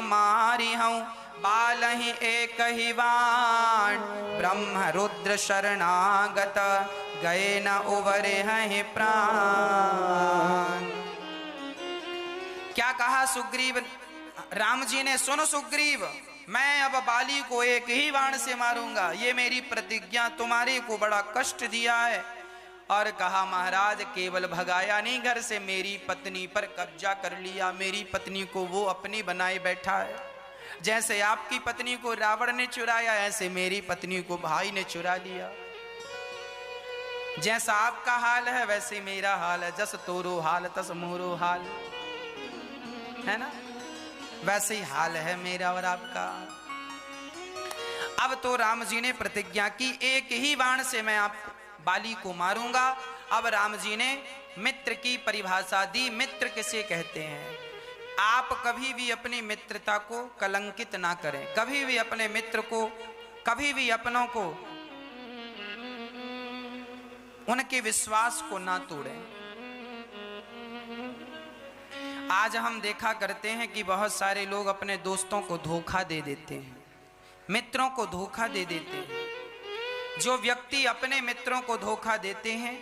मारी हूँ बालहि एक ही बाण, ब्रह्म रुद्र शरणागत गए न उबरे हैं प्राण। क्या कहा सुग्रीव, राम जी ने, सुनो सुग्रीव, मैं अब बाली को एक ही बाण से मारूंगा, ये मेरी प्रतिज्ञा, तुम्हारे को बड़ा कष्ट दिया है। और कहा महाराज केवल भगाया नहीं घर से, मेरी पत्नी पर कब्जा कर लिया, मेरी पत्नी को वो अपनी बनाए बैठा है। जैसे आपकी पत्नी को रावण ने चुराया, ऐसे मेरी पत्नी को भाई ने चुरा लिया। जैसा आपका हाल है वैसे मेरा हाल है, जस तोरो हाल तस मोरो हाल, है ना, वैसे ही हाल है मेरा और आपका। अब तो राम जी ने प्रतिज्ञा की, एक ही बाण से मैं आप बाली को मारूंगा। अब राम जी ने मित्र की परिभाषा दी। मित्र किसे कहते हैं? आप कभी भी अपनी मित्रता को कलंकित ना करें, कभी भी अपने मित्र को, कभी भी अपनों को, उनके विश्वास को ना तोड़ें। आज हम देखा करते हैं कि बहुत सारे लोग अपने दोस्तों को धोखा दे देते हैं, मित्रों को धोखा दे देते हैं। जो व्यक्ति अपने मित्रों को धोखा देते हैं,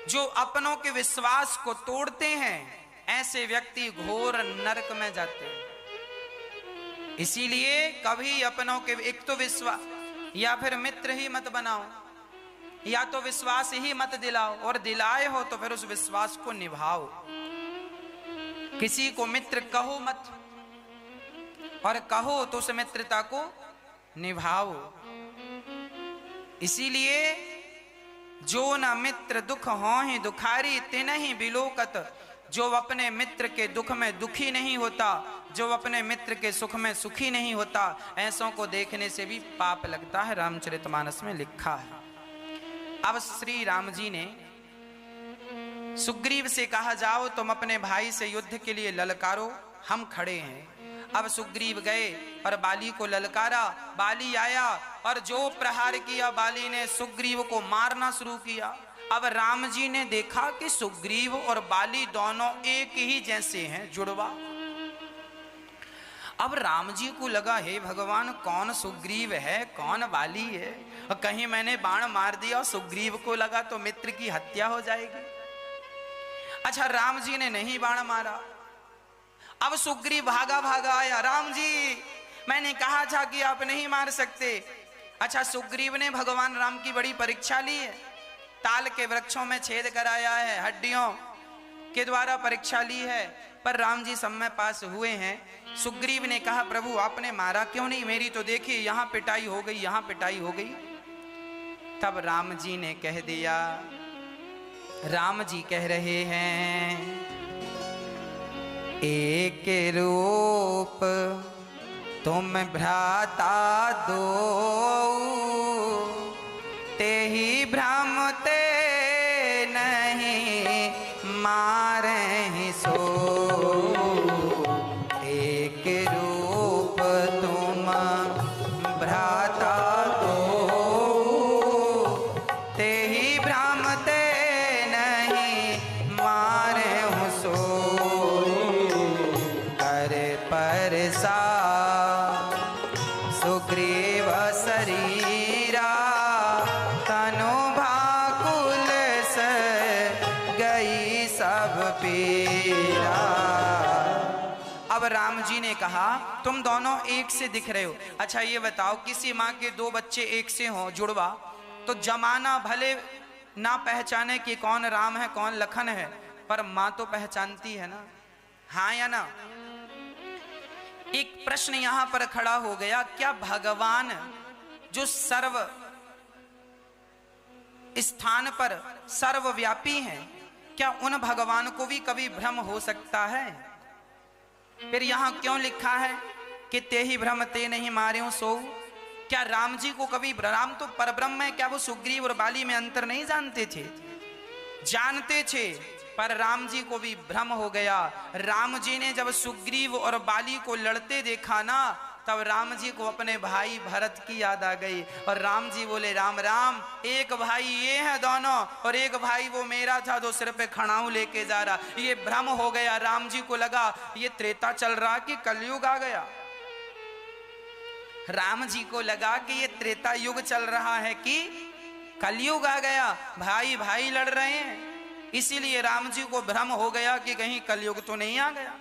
जो अपनों के विश्वास को तोड़ते हैं, ऐसे व्यक्ति घोर नरक में जाते हैं। इसीलिए कभी अपनों के, एक तो विश्वास, या फिर मित्र ही मत बनाओ, या तो विश्वास ही मत दिलाओ, और दिलाए हो तो फिर उस विश्वास को निभाओ। किसी को मित्र कहो मत, और कहो तो उस मित्रता को निभाओ। इसीलिए जो न मित्र दुख हो ही दुखारी तिनहि बिलोकत, जो अपने मित्र के दुख में दुखी नहीं होता, जो अपने मित्र के सुख में सुखी नहीं होता, ऐसों को देखने से भी पाप लगता है, रामचरितमानस में लिखा है। अब श्री राम जी ने सुग्रीव से कहा, जाओ तुम अपने भाई से युद्ध के लिए ललकारो, हम खड़े हैं। अब सुग्रीव गए और बाली को ललकारा। बाली आया और जो प्रहार किया, बाली ने सुग्रीव को मारना शुरू किया। अब राम जी ने देखा कि सुग्रीव और बाली दोनों एक ही जैसे हैं, जुड़वा। अब राम जी को लगा, हे भगवान, कौन सुग्रीव है कौन बाली है, और कहीं मैंने बाण मार दिया और सुग्रीव को लगा तो मित्र की हत्या हो जाएगी। अच्छा, राम जी ने नहीं बाण मारा। अब सुग्रीव भागा भागा आया, राम जी मैंने कहा था कि आप नहीं मार सकते। अच्छा, सुग्रीव ने भगवान राम की बड़ी परीक्षा ली है, ताल के वृक्षों में छेद कराया है, हड्डियों के द्वारा परीक्षा ली है, पर राम जी समय पास हुए हैं। सुग्रीव ने कहा, प्रभु आपने मारा क्यों नहीं, मेरी तो देखिए यहाँ पिटाई हो गई, यहाँ पिटाई हो गई। तब राम जी ने कह दिया, राम जी कह रहे हैं, एक रूप तुम भ्राता दो, ते ही भ्रम ते नहीं मारे सो। एक रूप तुम भ्राता दो, ते ही भ्रम ते नहीं मारे सो। कर परसा सुग्रीव शरीरा, तनु भाकुल से गई सब पीरा। अब राम जी ने कहा, तुम दोनों एक से दिख रहे हो। अच्छा ये बताओ, किसी माँ के दो बच्चे एक से हों, जुड़वा, तो जमाना भले ना पहचाने कि कौन राम है कौन लखन है, पर माँ तो पहचानती है ना, हाँ या ना। एक प्रश्न यहां पर खड़ा हो गया, क्या भगवान जो सर्व स्थान पर सर्वव्यापी हैं, क्या उन भगवान को भी कभी भ्रम हो सकता है? फिर यहां क्यों लिखा है कि ते ही भ्रम ते नहीं मारे सो? क्या राम जी को कभी, राम तो परब्रह्म है, क्या वो सुग्रीव और बाली में अंतर नहीं जानते थे? जानते थे, पर राम जी को भी भ्रम हो गया। राम जी ने जब सुग्रीव और बाली को लड़ते देखा ना, तब राम जी को अपने भाई भरत की याद आ गई और राम जी बोले राम राम, एक भाई ये है दोनों और एक भाई वो मेरा था जो सिर पे खड़ाऊ लेके जा रहा, ये भ्रम हो गया। राम जी को लगा ये त्रेता चल रहा कि कलयुग आ गया। राम जी को लगा कि ये त्रेता युग चल रहा है कि कलयुग आ गया, भाई भाई लड़ रहे हैं। इसीलिए राम जी को भ्रम हो गया कि कहीं कलयुग तो नहीं आ गया,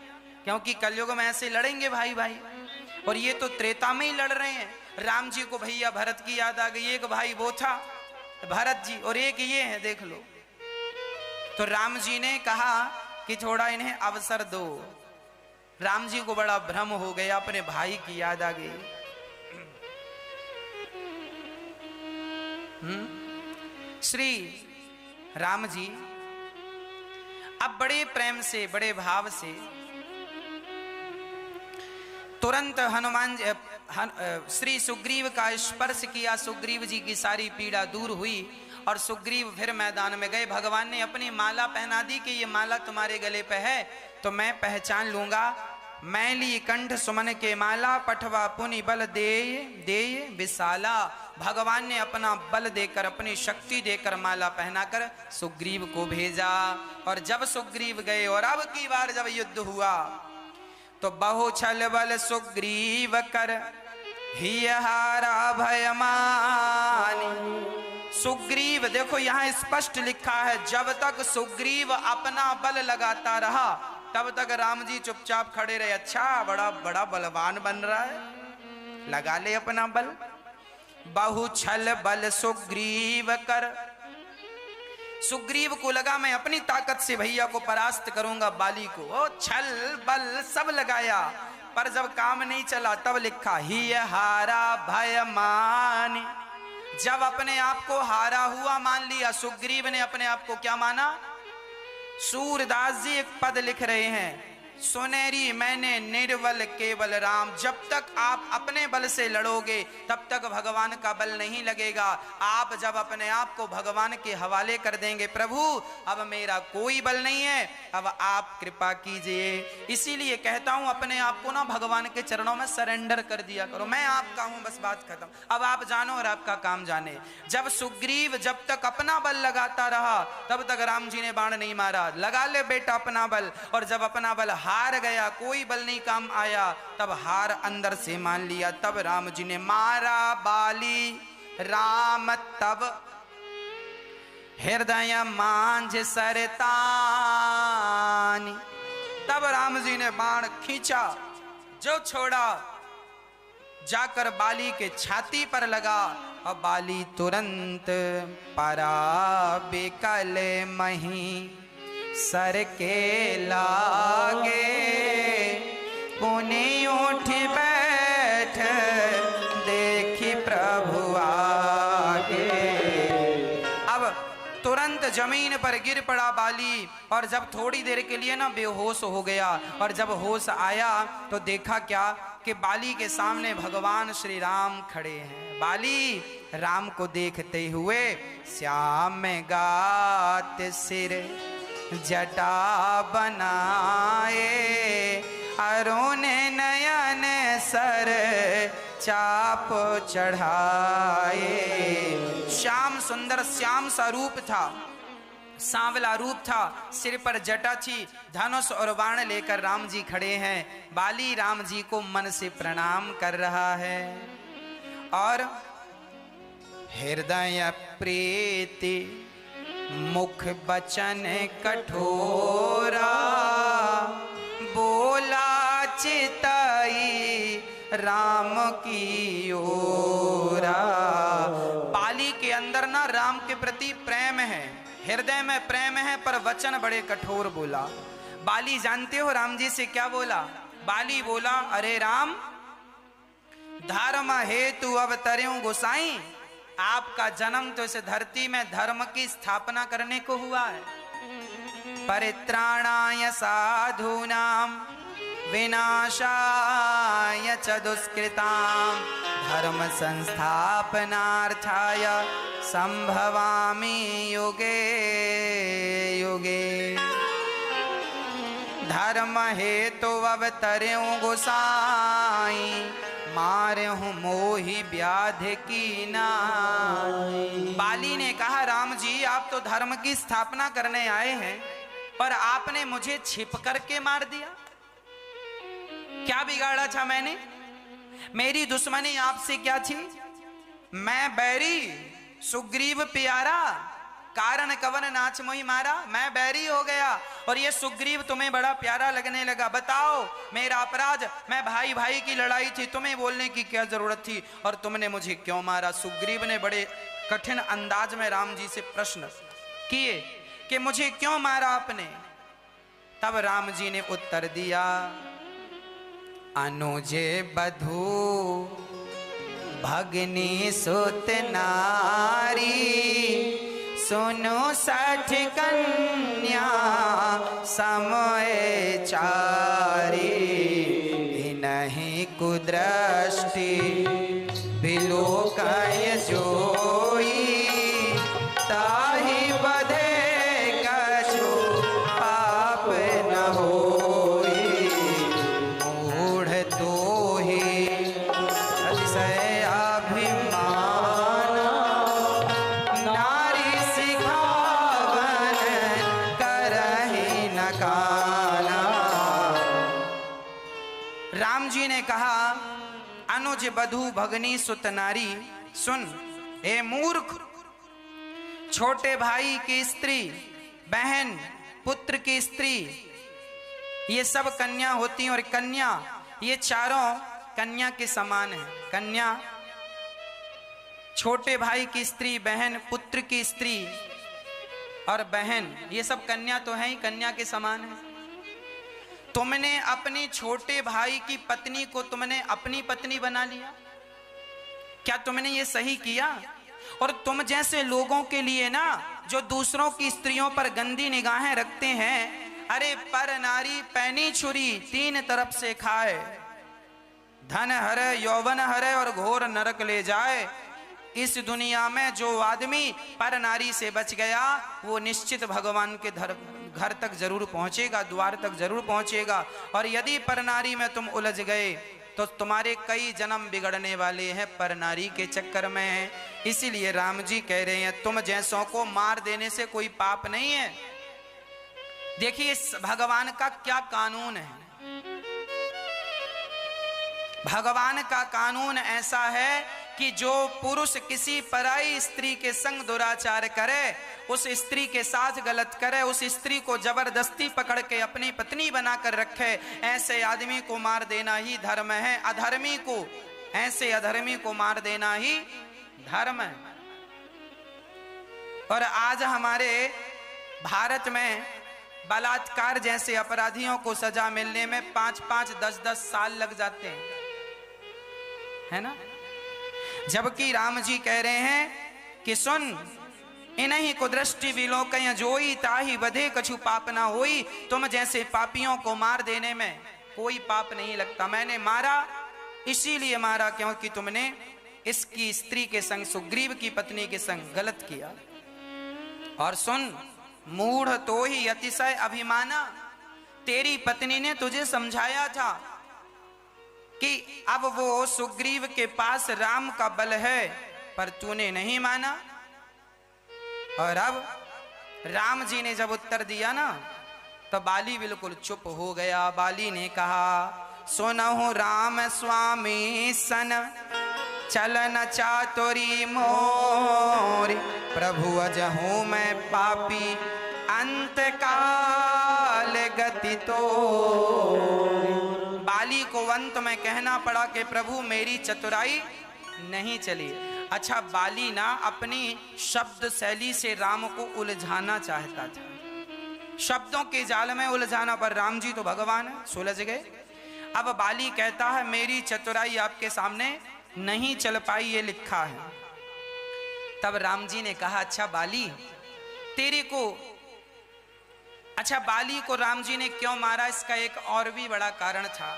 क्योंकि कलयुग में ऐसे लड़ेंगे भाई भाई, और ये तो त्रेता में ही लड़ रहे हैं। राम जी को भैया भरत की याद आ गई, एक भाई वो था भरत जी और एक ये है, देख लो। तो राम जी ने कहा कि थोड़ा इन्हें अवसर दो। राम जी को बड़ा भ्रम हो गया, अपने भाई की याद आ गई। श्री राम जी अब बड़े प्रेम से, बड़े भाव से तुरंत हनुमान श्री सुग्रीव का स्पर्श किया। सुग्रीव जी की सारी पीड़ा दूर हुई और सुग्रीव फिर मैदान में गए। भगवान ने अपनी माला पहना दी कि ये माला तुम्हारे गले पे है तो मैं पहचान लूंगा। मैली कंठ सुमन के माला, पठवा पुनि बल दे विशाला। भगवान ने अपना बल देकर, अपनी शक्ति देकर माला पहनाकर सुग्रीव को भेजा। और जब सुग्रीव गए और अब की बार जब युद्ध हुआ तो बहु छल बल सुग्रीव कर ही हारा भयमानी। सुग्रीव, देखो यहां स्पष्ट लिखा है, जब तक सुग्रीव अपना बल लगाता रहा तब तक राम जी चुपचाप खड़े रहे। अच्छा, बड़ा बड़ा बलवान बन रहा है, लगा ले अपना बल। बहु छल बल सुग्रीव कर, सुग्रीव को लगा मैं अपनी ताकत से भैया को परास्त करूंगा, बाली को। ओ छल बल सब लगाया, पर जब काम नहीं चला तब लिखा ही हारा भयमानी। जब अपने आप को हारा हुआ मान लिया, सुग्रीव ने अपने आप को क्या माना? सूरदास जी एक पद लिख रहे हैं, सुनेरी मैंने निर्बल केवल राम। जब तक आप अपने बल से लड़ोगे तब तक भगवान का बल नहीं लगेगा। आप जब अपने आप को भगवान के हवाले कर देंगे, प्रभु अब मेरा कोई बल नहीं है, अब आप कृपा कीजिए। इसीलिए कहता हूं अपने आप को ना भगवान के चरणों में सरेंडर कर दिया करो। मैं आपका हूं, बस बात खत्म। अब आप जानो और आपका काम जाने। जब सुग्रीव जब तक अपना बल लगाता रहा तब तक राम जी ने बाण नहीं मारा। लगा ले बेटा अपना बल, और जब अपना बल हार गया, कोई बल नहीं काम आया, तब हार अंदर से मान लिया। तब राम जी ने मारा बाली राम, तब हृदय मांझ सरतानी। तब राम जी ने बाण खींचा, जो छोड़ा जाकर बाली के छाती पर लगा और बाली तुरंत परा बेकल मही सर के लागे। पुनि उठ बैठ देखी प्रभु आगे। अब तुरंत जमीन पर गिर पड़ा बाली, और जब थोड़ी देर के लिए ना बेहोश हो गया, और जब होश आया तो देखा क्या कि बाली के सामने भगवान श्री राम खड़े हैं। बाली राम को देखते हुए श्याम गात सिर जटा बनाए, अरुण नयन सर चाप चढ़ाए। श्याम सुंदर श्याम सा रूप था, सांवला रूप था, सिर पर जटा थी, धनुष और बाण लेकर राम जी खड़े हैं। बाली राम जी को मन से प्रणाम कर रहा है और हृदय प्रीति मुख बचन कठोरा, बोला चिताई राम की ओरा। बाली के अंदर ना राम के प्रति प्रेम है, हृदय में प्रेम है, पर वचन बड़े कठोर बोला। बाली जानते हो राम जी से क्या बोला? बाली बोला, अरे राम, धर्म हेतु अवतर्यों गोसाई, आपका जन्म तो इस धरती में धर्म की स्थापना करने को हुआ है। परित्राणाय साधूनां विनाशाय च दुष्कृतां, धर्म संस्थापनार्थाय संभवामि युगे युगे। धर्म हेतु अवतर्यों गोसाई, मारे हूँ मोहि व्याध की नाई। बाली ने कहा राम जी आप तो धर्म की स्थापना करने आए हैं, पर आपने मुझे छिप करके मार दिया। क्या बिगाड़ा था मैंने? मेरी दुश्मनी आपसे क्या थी? मैं बैरी सुग्रीव प्यारा, कारण कवन नाच मोहि मारा। मैं बैरी हो गया और ये सुग्रीव तुम्हें बड़ा प्यारा लगने लगा। बताओ मेरा अपराध, मैं भाई भाई की लड़ाई थी, तुम्हें बोलने की क्या जरूरत थी और तुमने मुझे क्यों मारा? सुग्रीव ने बड़े कठिन अंदाज में राम जी से प्रश्न किए कि मुझे क्यों मारा आपने? तब राम जी ने उत्तर दिया, अनुजे बधू भगनी सुत नारी, सुनो 60 कन्या समय चारी। इनहि कुदृष्टि बिलोकय जोई, ताहि बधे कछु पाप न होई। मूढ़ तोहि अतिशय कहा, अनुज बधू भगनी सुत नारी। सुन हे मूर्ख, छोटे भाई की स्त्री, बहन, पुत्र की स्त्री, ये सब कन्या होती हैं और कन्या ये चारों कन्या के समान है। कन्या छोटे भाई की स्त्री, बहन, पुत्र की स्त्री और बहन, ये सब कन्या तो है ही, कन्या के समान है। तुमने अपने छोटे भाई की पत्नी को तुमने अपनी पत्नी बना लिया, क्या तुमने ये सही किया? और तुम जैसे लोगों के लिए ना, जो दूसरों की स्त्रियों पर गंदी निगाहें रखते हैं, अरे पर नारी पैनी छुरी तीन तरफ से खाए, धन हरे यौवन हरे और घोर नरक ले जाए। इस दुनिया में जो आदमी पर नारी से बच गया वो निश्चित भगवान के घर तक जरूर पहुंचेगा, द्वार तक जरूर पहुंचेगा। और यदि पर नारी में तुम उलझ गए तो तुम्हारे कई जन्म बिगड़ने वाले हैं, पर नारी के चक्कर में हैं। इसीलिए राम जी कह रहे हैं तुम जैसों को मार देने से कोई पाप नहीं है। देखिए भगवान का क्या कानून है। भगवान का कानून ऐसा है कि जो पुरुष किसी पराई स्त्री के संग दुराचार करे, उस स्त्री के साथ गलत करे, उस स्त्री को जबरदस्ती पकड़ के अपनी पत्नी बनाकर रखे, ऐसे आदमी को मार देना ही धर्म है। अधर्मी को, ऐसे अधर्मी को मार देना ही धर्म है। और आज हमारे भारत में बलात्कार जैसे अपराधियों को सजा मिलने में 5-5, 10-10 साल लग जाते हैं, है ना? जबकि राम जी कह रहे हैं कि सुन, इन्हीं को दृष्टि विलोकय जोई, ताहि बधे कछु पाप ना होई। तुम जैसे पापियों को मार देने में कोई पाप नहीं लगता। मैंने मारा इसीलिए मारा क्योंकि तुमने इसकी स्त्री के संग, सुग्रीव की पत्नी के संग गलत किया। और सुन, मूढ़ तो ही अतिशय अभिमाना, तेरी पत्नी ने तुझे समझाया था कि अब वो सुग्रीव के पास राम का बल है, पर तूने नहीं माना। और अब राम जी ने जब उत्तर दिया ना, तो बाली बिल्कुल चुप हो गया। बाली ने कहा, सुनहु राम स्वामी सन, चलन चातुरी मोर, प्रभु अजहूं मैं पापी, अंत काल गति तो। बाली को अंत में कहना पड़ा कि प्रभु मेरी चतुराई नहीं चली। अच्छा, बाली ना अपनी शब्द शैली से राम को उलझाना चाहता था, शब्दों के जाल में उलझाना, पर राम जी तो भगवान है, सुलझ गए। अब बाली कहता है मेरी चतुराई आपके सामने नहीं चल पाई, ये लिखा है। तब राम जी ने कहा, अच्छा बाली तेरे को, अच्छा बाली को राम जी ने क्यों मारा, इसका एक और भी बड़ा कारण था।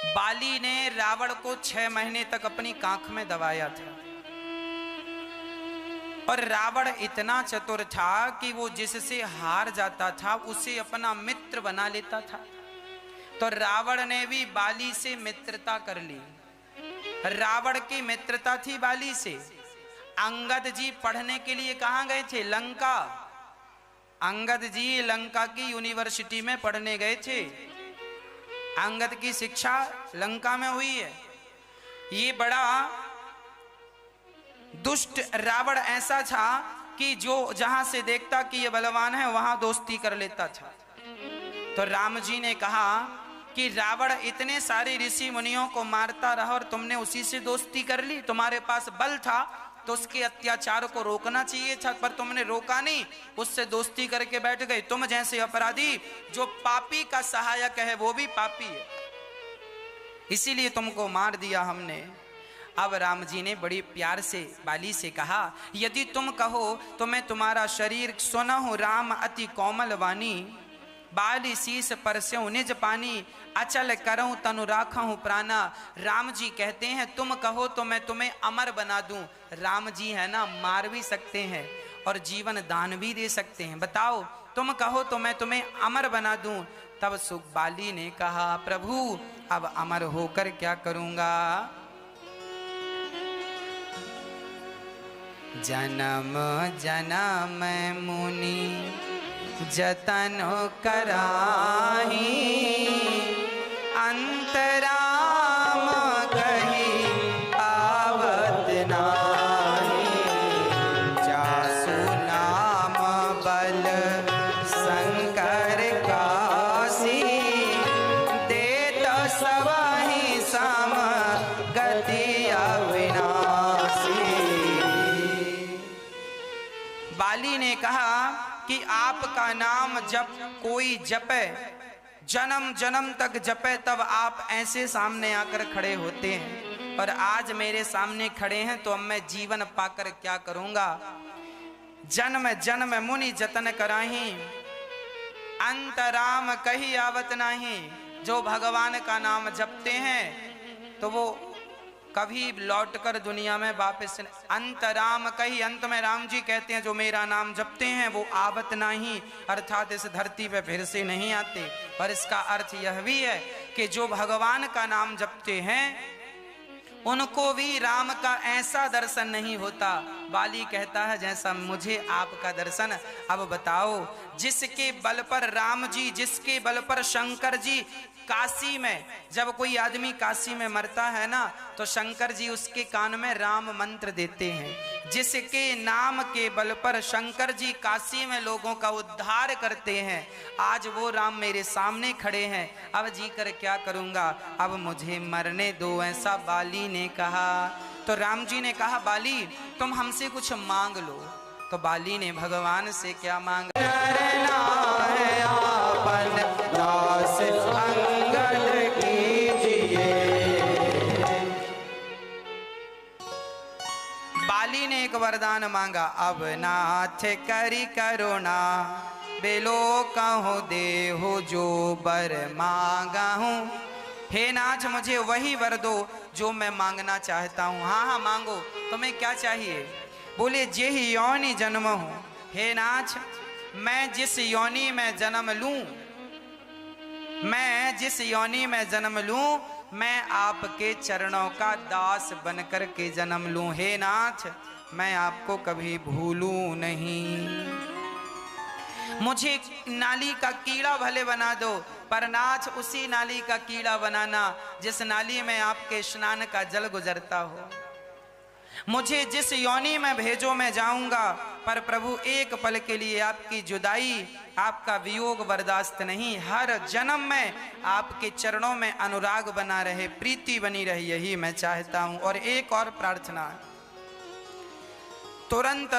बाली ने रावण को 6 महीने तक अपनी कांख में दबाया था, और रावण इतना चतुर था कि वो जिससे हार जाता था उसे अपना मित्र बना लेता था। तो रावण ने भी बाली से मित्रता कर ली। रावण की मित्रता थी बाली से। अंगद जी पढ़ने के लिए कहां गए थे? लंका। अंगद जी लंका की यूनिवर्सिटी में पढ़ने गए थे। अंगद की शिक्षा लंका में हुई है। ये बड़ा दुष्ट रावण ऐसा था कि जो जहां से देखता कि ये बलवान है वहां दोस्ती कर लेता था। तो राम जी ने कहा कि रावण इतने सारे ऋषि मुनियों को मारता रहा और तुमने उसी से दोस्ती कर ली। तुम्हारे पास बल था तो उसके अत्याचार को रोकना चाहिए था, पर तुमने रोका नहीं, उससे दोस्ती करके बैठ गए। तुम जैसे अपराधी, जो पापी का सहायक है वो भी पापी है, इसीलिए तुमको मार दिया हमने। अब राम जी ने बड़ी प्यार से बाली से कहा, यदि तुम कहो तो मैं तुम्हारा शरीर सुनहु राम अति कोमल वाणी, बाली शीस परस्यों निज पानी, अचल करऊं तनु राखूं प्राणा। राम जी कहते हैं तुम कहो तो मैं तुम्हें अमर बना दूं। राम जी है ना, मार भी सकते हैं और जीवन दान भी दे सकते हैं। बताओ, तुम कहो तो मैं तुम्हें अमर बना दूं। तब सुबाली ने कहा, प्रभु अब अमर होकर क्या करूंगा? जन्म जन्म मुनि जतन कराही, अंतराम कही आवत नाही, जासु नाम बल शंकर कासी, देत सबहि सम गति अविनाशी। बाली ने कहा कि आपका नाम जब कोई जपे, जन्म जन्म तक जपे, तब आप ऐसे सामने आकर खड़े होते हैं, और आज मेरे सामने खड़े हैं तो अब मैं जीवन पाकर क्या करूंगा? जन्म जन्म मुनि जतन कराही, अंतराम कही आवत नाही। जो भगवान का नाम जपते हैं तो वो कभी लौटकर दुनिया में वापस, अंतराम कही, अंत में राम जी कहते हैं जो मेरा नाम जपते हैं वो आवत नहीं, अर्थात इस धरती पे फिर से नहीं आते। और इसका अर्थ यह भी है कि जो भगवान का नाम जपते हैं उनको भी राम का ऐसा दर्शन नहीं होता। बाली कहता है जैसा मुझे आपका दर्शन। अब बताओ, जिसके बल पर राम जी, जिसके बल पर शंकर जी, काशी में जब कोई आदमी काशी में मरता है ना तो शंकर जी उसके कान में राम मंत्र देते हैं। जिसके नाम के बल पर शंकर जी काशी में लोगों का उद्धार करते हैं, आज वो राम मेरे सामने खड़े हैं। अब जी कर क्या करूंगा? अब मुझे मरने दो, ऐसा बाली ने कहा। तो राम जी ने कहा, बाली तुम हमसे कुछ मांग लो। तो बाली ने भगवान से क्या मांगा? है आपन दास अंगद कीजिए। बाली ने एक वरदान मांगा, अब नाथ करी करुणा, बेलो कहूँ देहु जो बर मांगा हूँ। हे नाथ मुझे वही वर दो जो मैं मांगना चाहता हूँ। हाँ हाँ मांगो, तुम्हें क्या चाहिए? बोले, जे ही योनि जन्म हूँ। हे नाथ, मैं जिस योनि में जन्म लूं, मैं जिस योनि में जन्म लूं, मैं आपके चरणों का दास बनकर के जन्म लूं। हे नाथ, मैं आपको कभी भूलूं नहीं। मुझे नाली का कीड़ा भले बना दो, पर नाथ उसी नाली का कीड़ा बनाना जिस नाली में आपके स्नान का जल गुजरता हो। मुझे जिस योनि में भेजो मैं जाऊंगा, पर प्रभु एक पल के लिए आपकी जुदाई, आपका वियोग बर्दाश्त नहीं। हर जन्म में आपके चरणों में अनुराग बना रहे, प्रीति बनी रहे, यही मैं चाहता हूं। और एक और प्रार्थना। तुरंत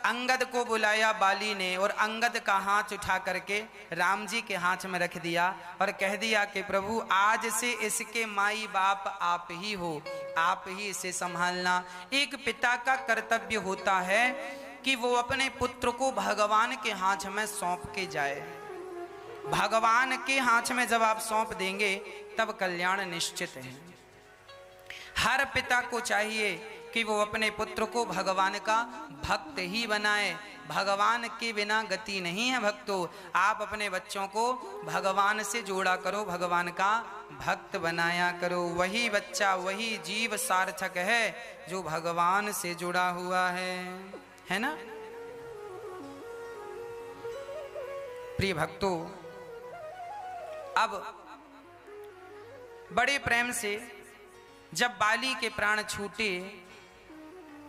अंगद को बुलाया बाली ने और अंगद का हाथ उठा करके राम जी के हाथ में रख दिया और कह दिया कि प्रभु आज से इसके माई बाप आप ही हो, आप ही इसे संभालना। एक पिता का कर्तव्य होता है कि वो अपने पुत्र को भगवान के हाथ में सौंप के जाए। भगवान के हाथ में जब आप सौंप देंगे तब कल्याण निश्चित है। हर पिता को चाहिए कि वो अपने पुत्र को भगवान का भक्त ही बनाए, भगवान के बिना गति नहीं है भक्तों। आप अपने बच्चों को भगवान से जोड़ा करो, भगवान का भक्त बनाया करो। वही बच्चा, वही जीव सार्थक है जो भगवान से जुड़ा हुआ है ना। प्रिय भक्तों, अब बड़े प्रेम से जब बाली के प्राण छूटे,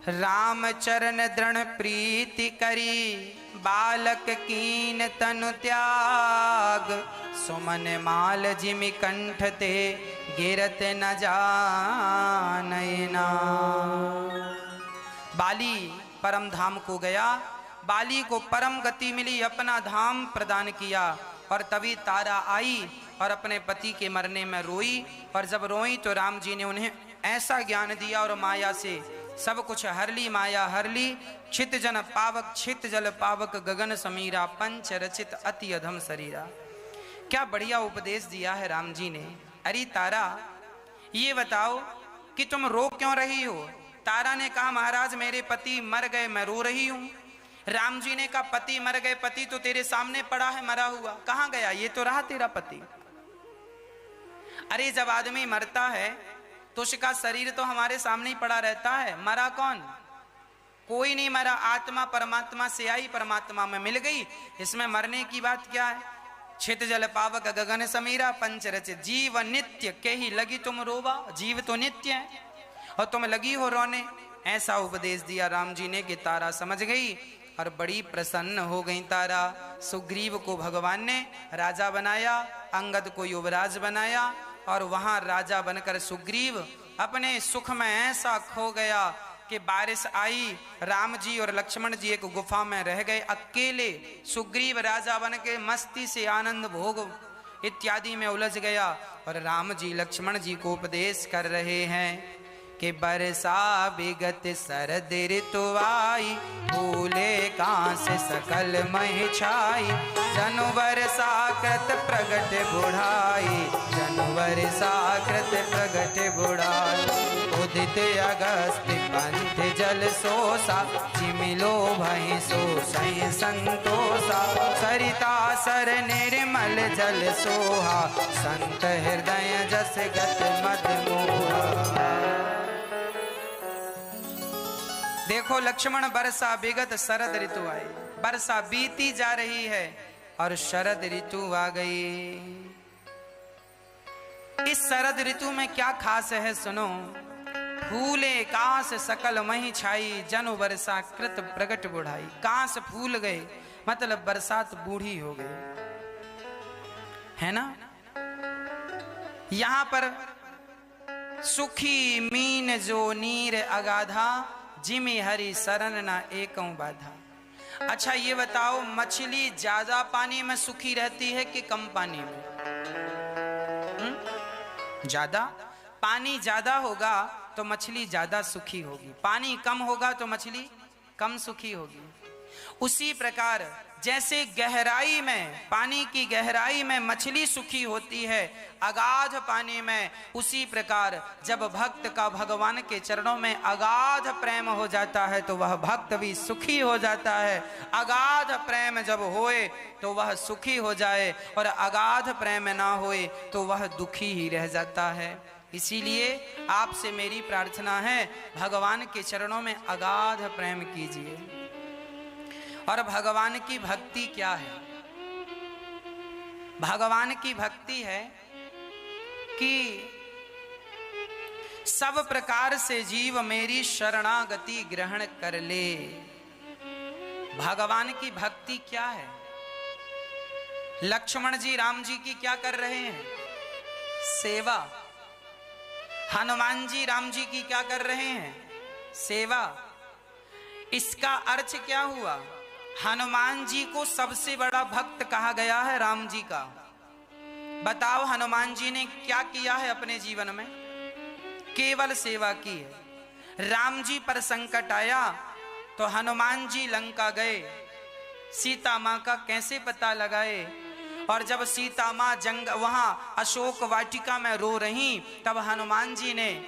राम चरण दृढ़ प्रीति करी, बालक कीन तनु त्याग, सुमन माल जिमि कंठ ते, गिरत न जानैना। बाली परम धाम को गया, बाली को परम गति मिली, अपना धाम प्रदान किया। और तभी तारा आई और अपने पति के मरने में रोई, और जब रोई तो राम जी ने उन्हें ऐसा ज्ञान दिया और माया से सब कुछ हर ली, माया हर ली। छित जन पावक छित जल पावक, गगन समीरा, पंच रचित अति अधम शरीरा। क्या बढ़िया उपदेश दिया है राम जी ने। अरे तारा, ये बताओ कि तुम रो क्यों रही हो। तारा ने कहा महाराज मेरे पति मर गए, मैं रो रही हूं। राम जी ने कहा पति मर गए, पति तो तेरे सामने पड़ा है मरा हुआ, कहां गया? ये तो रहा तेरा पति। अरे जब आदमी मरता है तो उसका शरीर तो हमारे सामने ही पड़ा रहता है। मरा कौन? कोई नहीं मरा। आत्मा परमात्मा से आई, परमात्मा में मिल गई। इसमें मरने की बात क्या है? छित जल पावक गगन समीरा, पंच रचित जीव नित्य, के ही लगी तुम रोवा। जीव तो नित्य है और तुम लगी हो रोने। ऐसा उपदेश दिया राम जी ने कि तारा समझ गई और बड़ी प्रसन्न हो गई तारा। सुग्रीव को भगवान ने राजा बनाया, अंगद को युवराज बनाया, और वहां राजा बनकर सुग्रीव अपने सुख में ऐसा खो गया कि बारिश आई, राम जी और लक्ष्मण जी एक गुफा में रह गए अकेले। सुग्रीव राजा बन के मस्ती से आनंद भोग इत्यादि में उलझ गया, और राम जी लक्ष्मण जी को उपदेश कर रहे हैं कि बरसा विगत शरद ऋतु आई, भूले कांस सकल महि छाई, जनु बरसा कृत प्रगट बुढ़ाई, जनु बरसा कृत प्रगट बुढ़ाई। उदित अगस्त पंथ जल सोसा, चिमिलो भई सो सही संतोषा, सरिता सर निर्मल जल सोहा, संत हृदय जस गत मद मोहा। देखो लक्ष्मण, वर्षा विगत शरद ऋतु आई, वर्षा बीती जा रही है और शरद ऋतु आ गई। इस शरद ऋतु में क्या खास है सुनो। फूले कांस सकल मही छाई, जनु वर्षा कृत प्रगट बुढ़ाई। कांस फूल गए मतलब बरसात बूढ़ी हो गई, है ना। यहां पर सुखी मीन जो नीर अगाधा, जिमि हरि शरण ना एकौ बाधा। अच्छा ये बताओ, मछली ज्यादा पानी में सुखी रहती है कि कम पानी में? ज्यादा। पानी ज्यादा होगा तो मछली ज्यादा सुखी होगी, पानी कम होगा तो मछली कम सुखी होगी। उसी प्रकार जैसे गहराई में, पानी की गहराई में मछली सुखी होती है अगाध पानी में, उसी प्रकार जब भक्त का भगवान के चरणों में अगाध प्रेम हो जाता है तो वह भक्त भी सुखी हो जाता है। अगाध प्रेम जब होए तो वह सुखी हो जाए, और अगाध प्रेम ना होए तो वह दुखी ही रह जाता है। इसीलिए आपसे मेरी प्रार्थना है, भगवान के चरणों में अगाध प्रेम कीजिए। और भगवान की भक्ति क्या है? भगवान की भक्ति है कि सब प्रकार से जीव मेरी शरणागति ग्रहण कर ले। भगवान की भक्ति क्या है? लक्ष्मण जी राम जी की क्या कर रहे हैं? सेवा। हनुमान जी राम जी की क्या कर रहे हैं? सेवा। इसका अर्थ क्या हुआ? हनुमान जी को सबसे बड़ा भक्त कहा गया है राम जी का। बताओ हनुमान जी ने क्या किया है अपने जीवन में? केवल सेवा की है। राम जी पर संकट आया तो हनुमान जी लंका गए, सीता माँ का कैसे पता लगाए। और जब सीता माँ वहां अशोक वाटिका में रो रही, तब हनुमान जी ने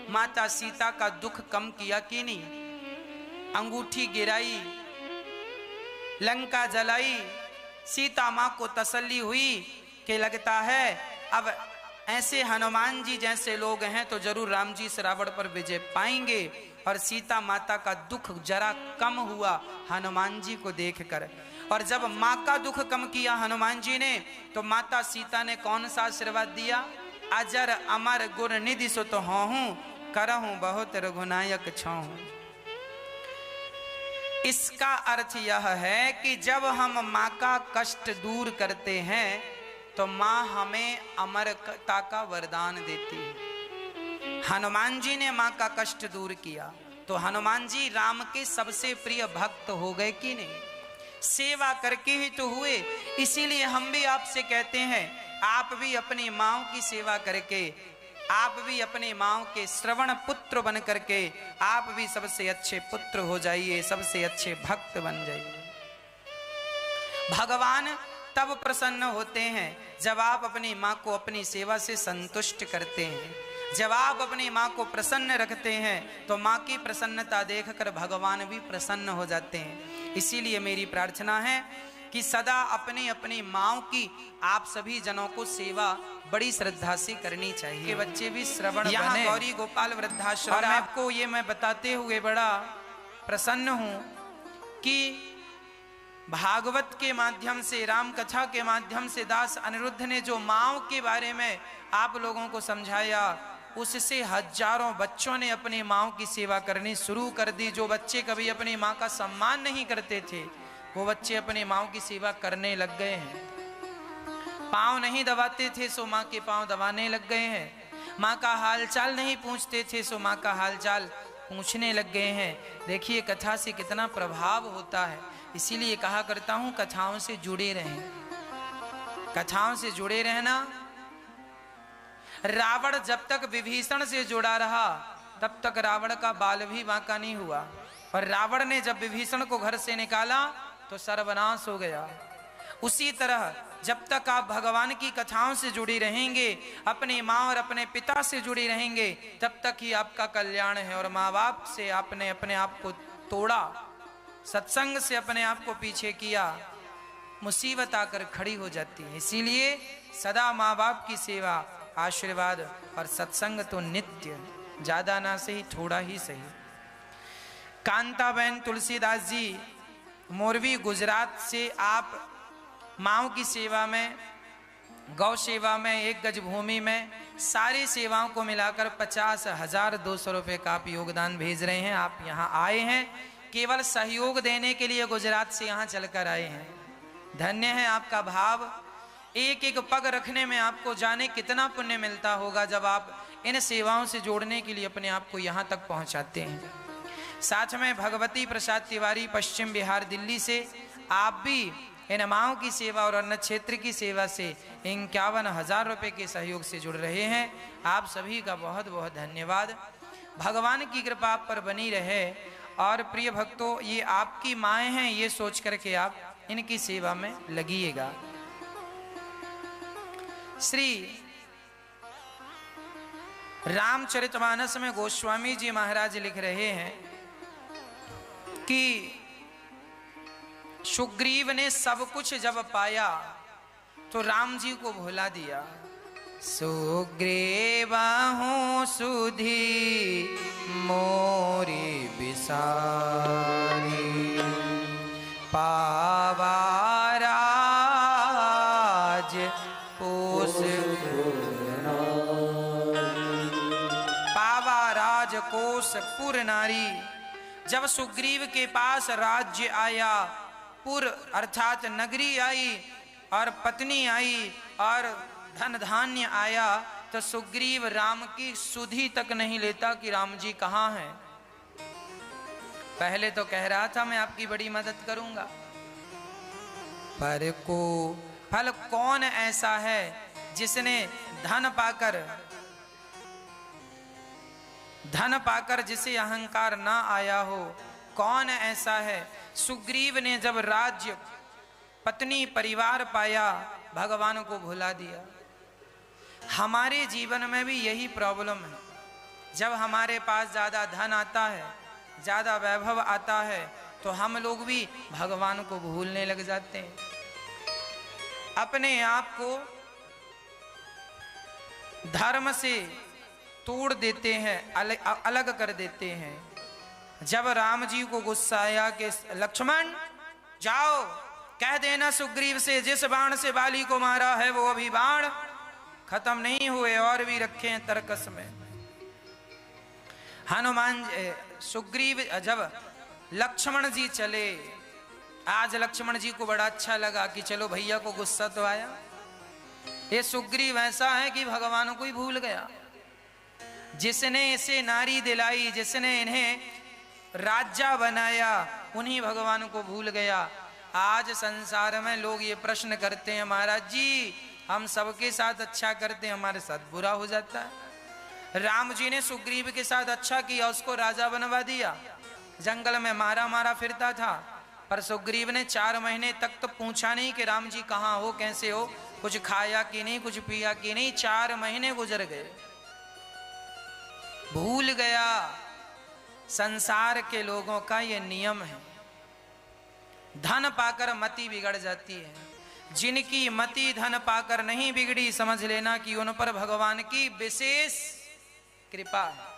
माता सीता का दुख कम किया कि नहीं? अंगूठी गिराई, लंका जलाई, सीता माँ को तसल्ली हुई कि लगता है अब ऐसे हनुमान जी जैसे लोग हैं तो जरूर राम जी से रावण पर विजय पाएंगे। और सीता माता का दुख जरा कम हुआ हनुमान जी को देखकर। और जब माँ का दुख कम किया हनुमान जी ने, तो माता सीता ने कौन सा आशीर्वाद दिया? अजर अमर गुर निधि सुत होहूं, करहूं बहुत रघुनायक छाऊं। इसका अर्थ यह है कि जब हम माँ का कष्ट दूर करते हैं तो माँ हमें अमरता का वरदान देती है। हनुमान जी ने माँ का कष्ट दूर किया तो हनुमान जी राम के सबसे प्रिय भक्त हो गए कि नहीं? सेवा करके ही तो हुए। इसीलिए हम भी आपसे कहते हैं, आप भी अपनी माँ की सेवा करके, आप भी अपनी माँ के श्रवण पुत्र बन करके आप भी सबसे अच्छे पुत्र हो जाइए, सबसे अच्छे भक्त बन जाइए। भगवान तब प्रसन्न होते हैं जब आप अपनी माँ को अपनी सेवा से संतुष्ट करते हैं। जब आप अपनी माँ को प्रसन्न रखते हैं तो माँ की प्रसन्नता देखकर भगवान भी प्रसन्न हो जाते हैं। इसीलिए मेरी प्रार्थना है कि सदा अपनी अपनी माँ की आप सभी जनों को सेवा बड़ी श्रद्धा से करनी चाहिए। कि बच्चे भी श्रवण यहाँ गौरी गोपाल वृद्धाश्रम। और आपको ये मैं बताते हुए बड़ा प्रसन्न हूँ कि भागवत के माध्यम से, राम कथा के माध्यम से दास अनिरुद्ध ने जो माँ के बारे में आप लोगों को समझाया, उससे हजारों बच्चों ने अपनी माँ की सेवा करनी शुरू कर दी। जो बच्चे कभी अपनी माँ का सम्मान नहीं करते थे, वो बच्चे अपनी माँ की सेवा करने लग गए हैं। पाँव नहीं दबाते थे सो माँ के पाँव दबाने लग गए हैं। माँ का हालचाल नहीं पूछते थे सो माँ का हालचाल पूछने लग गए हैं। देखिए कथा से कितना प्रभाव होता है। इसीलिए कहा करता हूँ कथाओं से जुड़े रहें, कथाओं से जुड़े रहना। रावण जब तक विभीषण से जुड़ा रहा तब तक रावण का बाल भी बांका नहीं हुआ। और रावण ने जब विभीषण को घर से निकाला तो सर्वनाश हो गया। उसी तरह जब तक आप भगवान की कथाओं से जुड़ी रहेंगे, अपनी माँ और अपने पिता से जुड़ी रहेंगे, तब तक ही आपका कल्याण है। और माँ बाप से आपने अपने आप को तोड़ा, सत्संग से अपने आप को पीछे किया, मुसीबत आकर खड़ी हो जाती है। इसीलिए सदा माँ बाप की सेवा, आशीर्वाद और सत्संग तो नित्य, ज्यादा ना सही थोड़ा ही सही। कांताबेन तुलसीदास जी मोरबी गुजरात से आप माँ की सेवा में, गौ सेवा में, 1 गज भूमि में सारी सेवाओं को मिलाकर 50,200 रुपये का आप योगदान भेज रहे हैं। आप यहाँ आए हैं केवल सहयोग देने के लिए, गुजरात से यहाँ चलकर आए हैं। धन्य है आपका भाव। एक एक पग रखने में आपको जाने कितना पुण्य मिलता होगा जब आप इन सेवाओं से जोड़ने के लिए अपने आप को यहाँ तक पहुँचाते हैं। साथ में भगवती प्रसाद तिवारी पश्चिम बिहार दिल्ली से आप भी इन माँओं की सेवा और अन्न क्षेत्र की सेवा से 51,000 रुपये के सहयोग से जुड़ रहे हैं। आप सभी का बहुत बहुत धन्यवाद। भगवान की कृपा आप पर बनी रहे। और प्रिय भक्तों, ये आपकी माएँ हैं, ये सोच करके आप इनकी सेवा में लगिएगा। श्री रामचरितमानस में गोस्वामी जी महाराज लिख रहे हैं कि सुग्रीव ने सब कुछ जब पाया तो राम जी को भुला दिया। सुग्रीवाहु सुधी मोरी बिसारी, पावा राज कोस, पावा राज कोस पुर नारी। जब सुग्रीव के पास राज्य आया, पुर अर्थात नगरी आई और पत्नी आई और धन धान्य आया, तो सुग्रीव राम की सुधि तक नहीं लेता कि राम जी कहाँ हैं। पहले तो कह रहा था मैं आपकी बड़ी मदद करूंगा, पर को फल कौन ऐसा है जिसने धन पाकर जिसे अहंकार ना आया हो। कौन ऐसा है? सुग्रीव ने जब राज्य, पत्नी, परिवार पाया, भगवान को भुला दिया। हमारे जीवन में भी यही प्रॉब्लम है। जब हमारे पास ज्यादा धन आता है, ज्यादा वैभव आता है, तो हम लोग भी भगवान को भूलने लग जाते हैं, अपने आप को धर्म से तोड़ देते हैं, अलग कर देते हैं। जब राम जी को गुस्सा आया कि लक्ष्मण जाओ कह देना सुग्रीव से, जिस बाण से बाली को मारा है वो अभी बाण खत्म नहीं हुए और भी रखे हैं तरकस में। हनुमान सुग्रीव जब लक्ष्मण जी चले, आज लक्ष्मण जी को बड़ा अच्छा लगा कि चलो भैया को गुस्सा तो आया। ये सुग्रीव ऐसा है कि भगवान को ही भूल गया। जिसने इसे नारी दिलाई, जिसने इन्हें राजा बनाया, उन्हीं भगवान को भूल गया। आज संसार में लोग ये प्रश्न करते हैं, महाराज जी हम सबके साथ अच्छा करते हैं, हमारे साथ बुरा हो जाता है। राम जी ने सुग्रीव के साथ अच्छा किया, उसको राजा बनवा दिया, जंगल में मारा मारा फिरता था, पर सुग्रीव ने 4 महीने तक तो पूछा नहीं कि राम जी कहाँ हो, कैसे हो, कुछ खाया कि नहीं, कुछ पिया कि नहीं। 4 महीने गुजर गए, भूल गया। संसार के लोगों का ये नियम है, धन पाकर मति बिगड़ जाती है। जिनकी मति धन पाकर नहीं बिगड़ी, समझ लेना कि उन पर भगवान की विशेष कृपा है।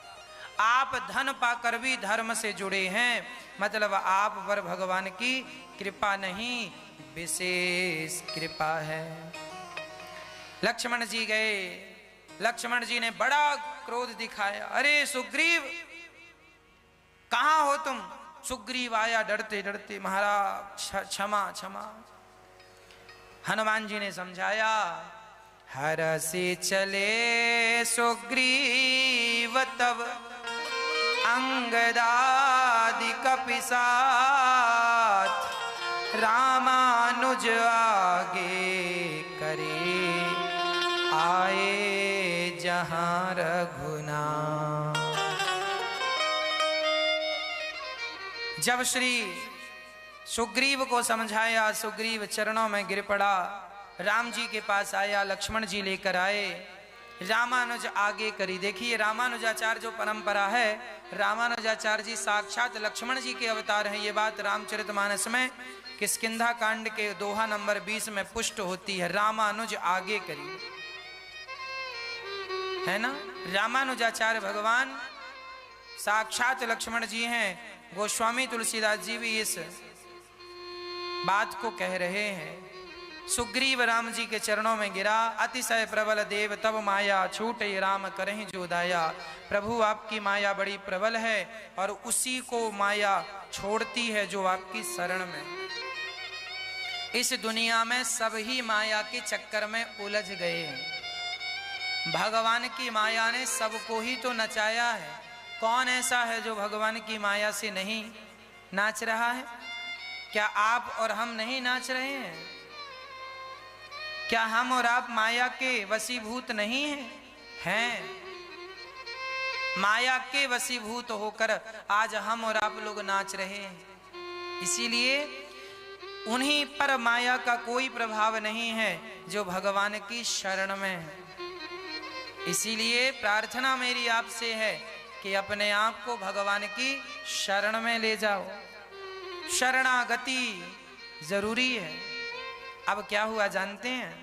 आप धन पाकर भी धर्म से जुड़े हैं, मतलब आप पर भगवान की कृपा नहीं, विशेष कृपा है। लक्ष्मण जी गए, लक्ष्मण जी ने बड़ा क्रोध दिखाया, अरे सुग्रीव कहां हो तुम। सुग्रीव आया डरते डरते, महाराज क्षमा क्षमा। हनुमान जी ने समझाया, हर से चले सुग्रीव तब अंगदादि कपि साथ, रामानुज आगे करे आए जहां रघुनाथ। जब श्री सुग्रीव को समझाया, सुग्रीव चरणों में गिर पड़ा, राम जी के पास आया, लक्ष्मण जी लेकर आए, रामानुज आगे करी। देखिए रामानुजाचार्य जो परंपरा है, रामानुजाचार्य जी साक्षात लक्ष्मण जी के अवतार हैं। ये बात रामचरितमानस में किष्किंधा कांड के दोहा नंबर 20 में पुष्ट होती है, रामानुज आगे करी, है ना। रामानुजाचार्य भगवान साक्षात लक्ष्मण जी हैं। गोस्वामी तुलसीदास जी भी इस बात को कह रहे हैं। सुग्रीव राम जी के चरणों में गिरा, अतिशय प्रबल देव तब माया, छूटे राम करहि जो दाया। प्रभु आपकी माया बड़ी प्रबल है और उसी को माया छोड़ती है जो आपकी शरण में। इस दुनिया में सब ही माया के चक्कर में उलझ गए हैं। भगवान की माया ने सबको ही तो नचाया है। कौन ऐसा है जो भगवान की माया से नहीं नाच रहा है? क्या आप और हम नहीं नाच रहे हैं? क्या हम और आप माया के वशीभूत नहीं हैं? हैं। माया के वशीभूत होकर आज हम और आप लोग नाच रहे हैं। इसीलिए उन्हीं पर माया का कोई प्रभाव नहीं है जो भगवान की शरण में है। इसीलिए प्रार्थना मेरी आपसे है कि अपने आप को भगवान की शरण में ले जाओ। शरणागति जरूरी है। अब क्या हुआ जानते हैं?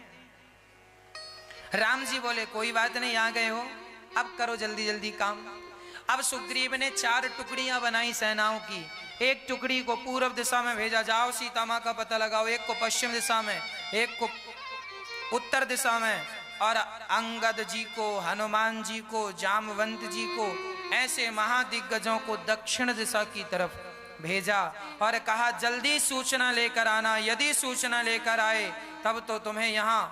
राम जी बोले कोई बात नहीं, आ गए हो, अब करो जल्दी जल्दी काम। अब सुग्रीव ने 4 टुकड़ियां बनाई सेनाओं की। एक टुकड़ी को पूर्व दिशा में भेजा, जाओ सीता मां का पता लगाओ। एक को पश्चिम दिशा में, एक को उत्तर दिशा में, और अंगद जी को, हनुमान जी को, जामवंत जी को, ऐसे महादिग्गजों को दक्षिण दिशा की तरफ भेजा और कहा जल्दी सूचना लेकर आना। यदि सूचना लेकर आए तब तो तुम्हें यहाँ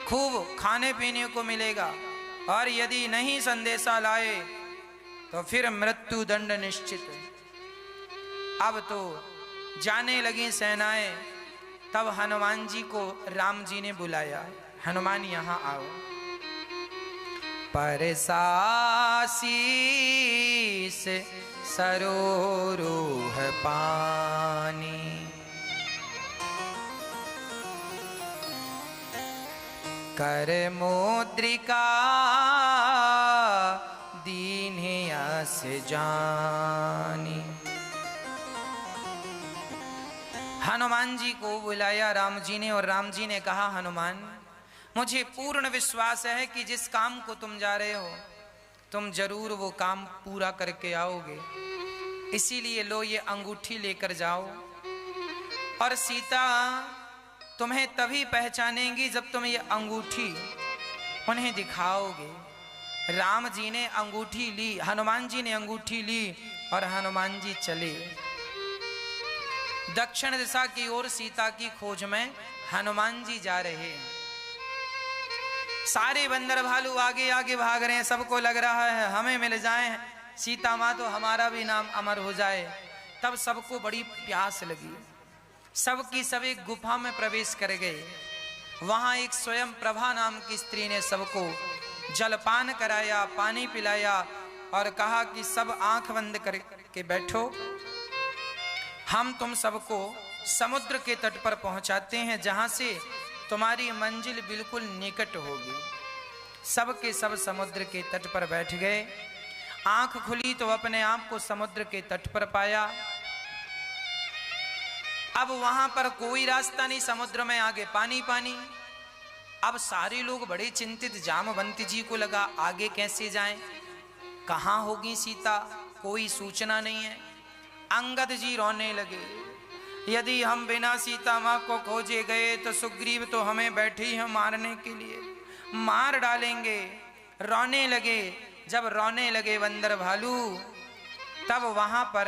खूब खाने पीने को मिलेगा, और यदि नहीं संदेशा लाए तो फिर मृत्यु दंड निश्चित। अब तो जाने लगी सेनाएं। तब हनुमान जी को राम जी ने बुलाया, हनुमान यहाँ आओ। परसासी से सरोरूह पानी, कर मुद्रिका दीन यस जानी। हनुमान जी को बुलाया राम जी ने, और राम जी ने कहा, हनुमान मुझे पूर्ण विश्वास है कि जिस काम को तुम जा रहे हो तुम जरूर वो काम पूरा करके आओगे, इसीलिए लो ये अंगूठी लेकर जाओ, और सीता तुम्हें तभी पहचानेंगी जब तुम ये अंगूठी उन्हें दिखाओगे। राम जी ने अंगूठी ली, हनुमान जी ने अंगूठी ली और हनुमान जी चले दक्षिण दिशा की ओर। सीता की खोज में हनुमान जी जा रहे हैं। सारे बंदर भालू आगे आगे भाग रहे हैं, सबको लग रहा है हमें मिल जाए सीता माँ तो हमारा भी नाम अमर हो जाए। तब सबको बड़ी प्यास लगी, सबकी सब एक गुफा में प्रवेश कर गए। वहां एक स्वयं प्रभा नाम की स्त्री ने सबको जलपान कराया, पानी पिलाया और कहा कि सब आंख बंद करके बैठो, हम तुम सबको समुद्र के तट पर पहुंचाते हैं जहां से तुम्हारी मंजिल बिल्कुल निकट होगी। सबके सब समुद्र के तट पर बैठ गए। आंख खुली तो अपने आप को समुद्र के तट पर पाया। अब वहां पर कोई रास्ता नहीं, समुद्र में आगे पानी पानी। अब सारे लोग बड़े चिंतित, जामवंती जी को लगा आगे कैसे जाएं, कहां होगी सीता, कोई सूचना नहीं है। अंगद जी रोने लगे, यदि हम बिना सीता माँ को खोजे गए तो सुग्रीव तो हमें बैठे ही हैं मारने के लिए, मार डालेंगे। रोने लगे। जब रोने लगे बंदर भालू, तब वहां पर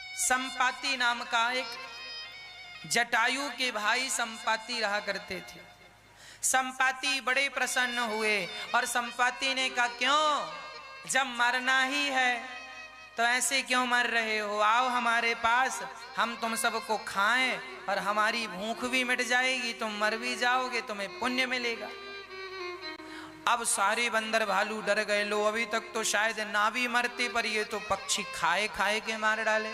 संपाति नाम का एक जटायु के भाई संपाति रहा करते थे। संपाति बड़े प्रसन्न हुए और संपाति ने कहा, क्यों, जब मरना ही है तो ऐसे क्यों मर रहे हो, आओ हमारे पास, हम तुम सबको खाएं और हमारी भूख भी मिट जाएगी, तुम मर भी जाओगे, तुम्हें पुण्य मिलेगा। अब सारे बंदर भालू डर गए, लो अभी तक तो शायद ना भी मरते, पर ये तो पक्षी खाए खाए के मार डाले।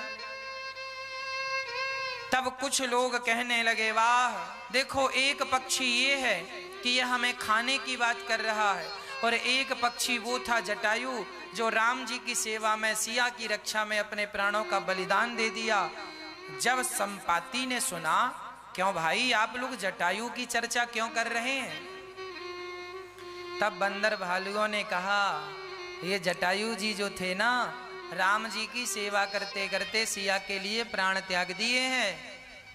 तब कुछ लोग कहने लगे, वाह देखो एक पक्षी ये है कि यह हमें खाने की बात कर रहा है, और एक पक्षी वो था जटायु जो राम जी की सेवा में, सिया की रक्षा में अपने प्राणों का बलिदान दे दिया। जब संपाति ने सुना, क्यों भाई आप लोग जटायु की चर्चा क्यों कर रहे हैं, तब बंदर भालुओं ने कहा, ये जटायु जी जो थे ना, राम जी की सेवा करते करते सिया के लिए प्राण त्याग दिए हैं।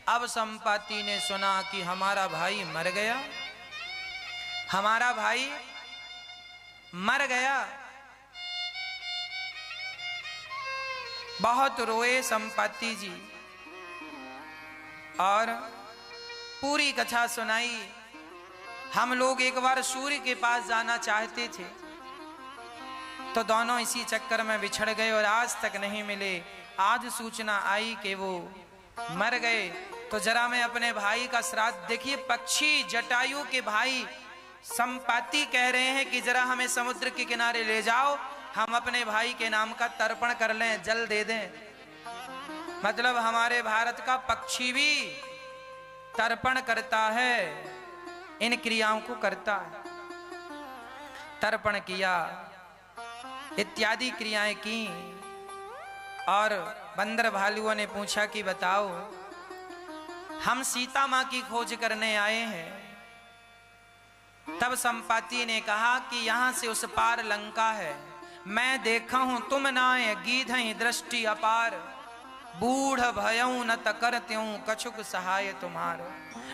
अब संपाति ने सुना कि हमारा भाई मर गया, हमारा भाई मर गया। बहुत रोए संपाति जी और पूरी कथा सुनाई। हम लोग एक बार सूर्य के पास जाना चाहते थे तो दोनों इसी चक्कर में बिछड़ गए और आज तक नहीं मिले। आज सूचना आई कि वो मर गए, तो जरा मैं अपने भाई का श्राद्ध, देखिए पक्षी जटायु के भाई संपाति कह रहे हैं कि जरा हमें समुद्र के किनारे ले जाओ, हम अपने भाई के नाम का तर्पण कर लें, जल दे दें। मतलब हमारे भारत का पक्षी भी तर्पण करता है, इन क्रियाओं को करता है। तर्पण किया, इत्यादि क्रियाएं की, और बंदर भालुओं ने पूछा कि बताओ, हम सीता मां की खोज करने आए हैं। तब संपाति ने कहा कि यहां से उस पार लंका है, मैं देखा हूं तुम नाय गीधई दृष्टि अपार, बूढ़ भयऊ न तकरत्यूं कछुक सहाय तुम्हार।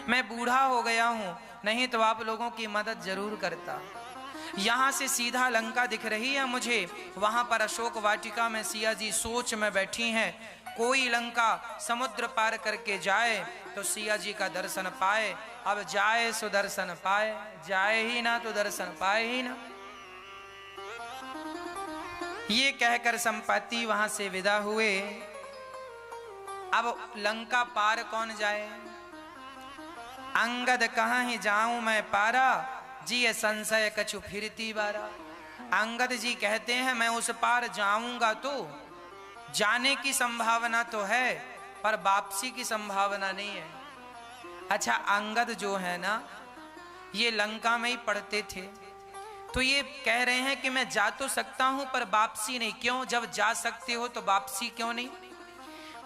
मैं बूढ़ा हो गया हूं, नहीं तो आप लोगों की मदद जरूर करता। यहां से सीधा लंका दिख रही है मुझे, वहां पर अशोक वाटिका में सिया जी सोच में बैठी हैं। कोई लंका समुद्र पार करके जाए तो सिया जी का दर्शन पाए, अब जाए सो दर्शन पाए, जाए ही ना तो दर्शन पाए ही ना। ये कहकर संपाति वहां से विदा हुए। अब लंका पार कौन जाए, अंगद कहाँ ही जाऊं मैं पारा, जी संशय कछु फिरती बारा। अंगद जी कहते हैं मैं उस पार जाऊंगा तो जाने की संभावना तो है, पर वापसी की संभावना नहीं है। अच्छा, अंगद जो है ना, ये लंका में ही पढ़ते थे। तो ये कह रहे हैं कि मैं जा तो सकता हूं पर वापसी नहीं। क्यों? जब जा सकते हो तो वापसी क्यों नहीं?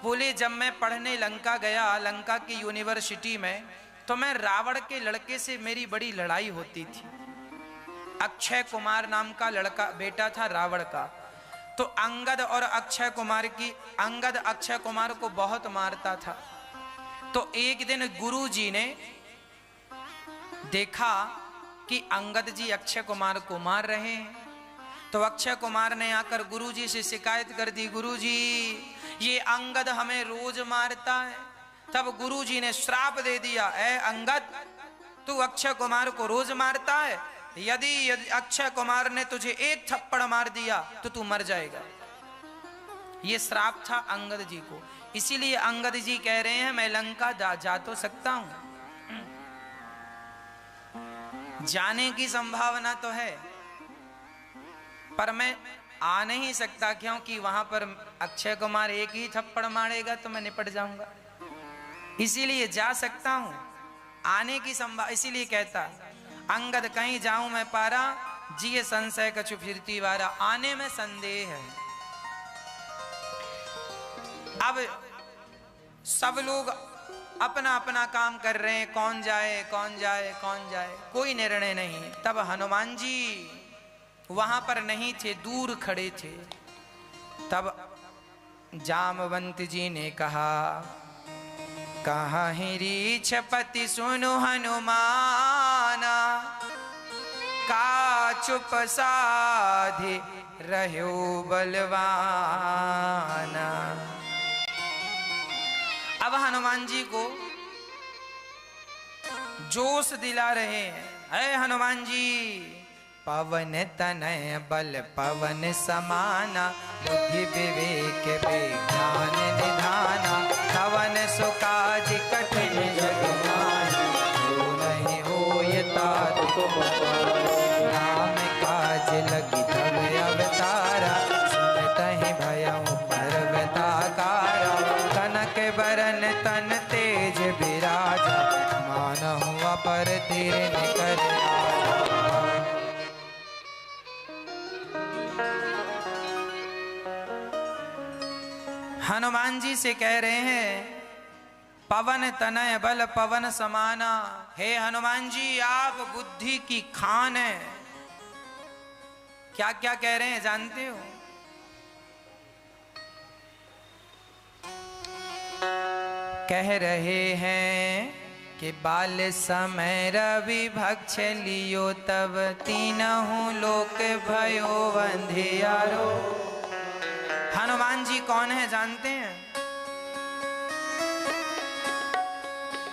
बोले जब मैं पढ़ने लंका गया, लंका की यूनिवर्सिटी में, तो मैं रावण के लड़के से मेरी बड़ी लड़ाई होती थी। अक्षय कुमार नाम का लड़का बेटा था रावण का। तो अंगद और अक्षय कुमार को बहुत मारता था। तो एक दिन गुरुजी ने देखा कि अंगद जी अक्षय कुमार को मार रहे हैं। तो अक्षय कुमार ने आकर गुरुजी से शिकायत कर दी, गुरुजी ये अंगद हमें रोज मारता है। तब गुरुजी ने श्राप दे दिया, ऐ अंगद तू अक्षय कुमार को रोज मारता है, यदि अक्षय कुमार ने तुझे एक थप्पड़ मार दिया तो तू मर जाएगा। ये श्राप था अंगद जी को। इसीलिए अंगद जी कह रहे हैं मैं लंका जा तो सकता हूं, जाने की संभावना तो है, पर मैं आ नहीं सकता, क्योंकि वहां पर अक्षय कुमार एक ही थप्पड़ मारेगा तो मैं निपट जाऊंगा। इसीलिए जा सकता हूं, आने की संभावना। इसीलिए कहता अंगद कहीं जाऊं मैं पारा, जिए संशय कछु फिरती वारा। आने में संदेह है। अब सब लोग अपना अपना काम कर रहे हैं, कौन जाए कौन जाए कौन जाए, कोई निर्णय नहीं। तब हनुमान जी वहां पर नहीं थे, दूर खड़े थे। तब जामवंत जी ने कहा, कहाँ रीछपति सुनु हनुमाना, का चुप साधे रहो बलवाना। अब हनुमान जी को जोश दिला रहे हैं, है हनुमान जी पवन तनय बल पवन समाना, बुद्धि विवेक विज्ञान निधाना, कवन सुकाज कठिन जग माना, जो नहीं होय तात नाम काज लगी तब अवतारा, सुनतहि भयउ पर्वताकारा, कनक बरन तन तेज विराजा, मानहु अपर तीर निकर हनुमान जी से कह रहे हैं पवन तनय बल पवन समाना। हे हनुमान जी आप बुद्धि की खान है। क्या क्या कह रहे हैं जानते हो? कह रहे हैं कि बाल समय रवि भक्ष लियो, तब तीनहु लोक भयो अंधियारो। हनुमान जी कौन है जानते हैं?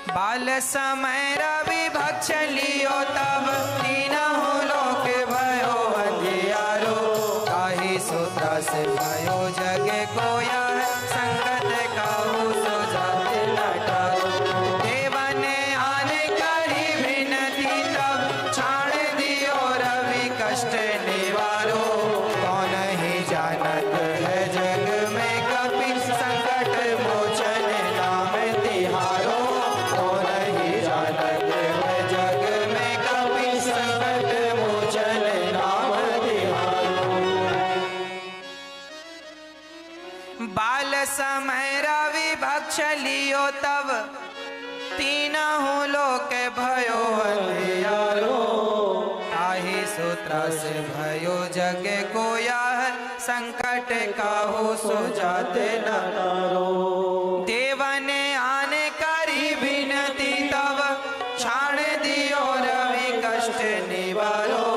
बाल समय रवि भक्ष लियो, तब तीनहु लोक भयो अंधियारो, काहि सूत्र से भयो जग कोया, संगत काहू सो जाते न टारो। देवन आने करी विनती, तब छाड़ दियो रवि कष्ट निवारो, कौन ही जानत है जग में कपि, संकट मोचन नाम तिहारो, कौन ही जानत है जग में कपि, संकट मोचन नाम तिहारो। बाल समय रवि भक्ष लियो, तब तीनहु लोक भयो अंधियारो, ताहि सूत्र से भयो जग कोया, संकट काहू सो जाते न टारो। देवन आने करी विनती, तब छाड़ दियो रवि कष्ट निवारो,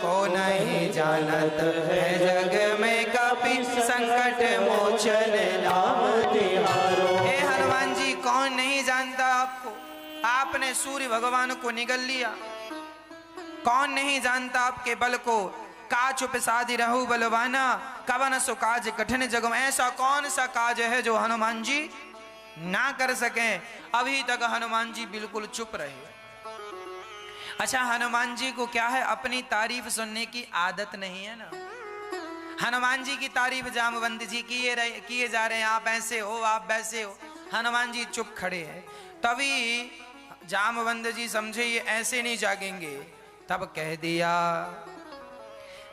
को नहीं जानत है जग में कपि, संकट मोचन नाम तिहारो। हे हनुमान जी कौन नहीं जानता आपको? आपने सूर्य भगवान को निगल लिया। कौन नहीं जानता आपके बल को? का चुप साधि रहु बलवाना, कवन सो काज कठिन जगम। ऐसा कौन सा काज है जो हनुमान जी ना कर सके? अभी तक हनुमान जी बिल्कुल चुप रहे। अच्छा हनुमान जी को क्या है, अपनी तारीफ सुनने की आदत नहीं है ना। हनुमान जी की तारीफ जामवंत जी किए जा रहे हैं, आप ऐसे हो आप वैसे हो। हनुमान जी चुप खड़े हैं। तभी जामवंत जी समझे ये ऐसे नहीं जागेंगे। तब कह दिया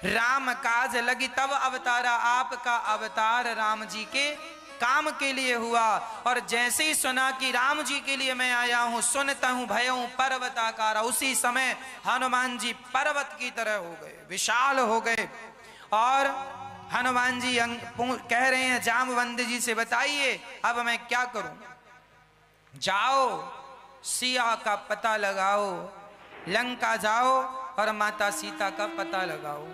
राम काज लगी तब अवतारा, आपका अवतार राम जी के काम के लिए हुआ। और जैसे ही सुना कि राम जी के लिए मैं आया हूं, सुनता हूं भयऊ पर्वताकार, उसी समय हनुमान जी पर्वत की तरह हो गए, विशाल हो गए। और हनुमान जी कह रहे हैं जामवंत जी से, बताइए अब मैं क्या करूं? जाओ सिया का पता लगाओ, लंका जाओ और माता सीता का पता लगाओ।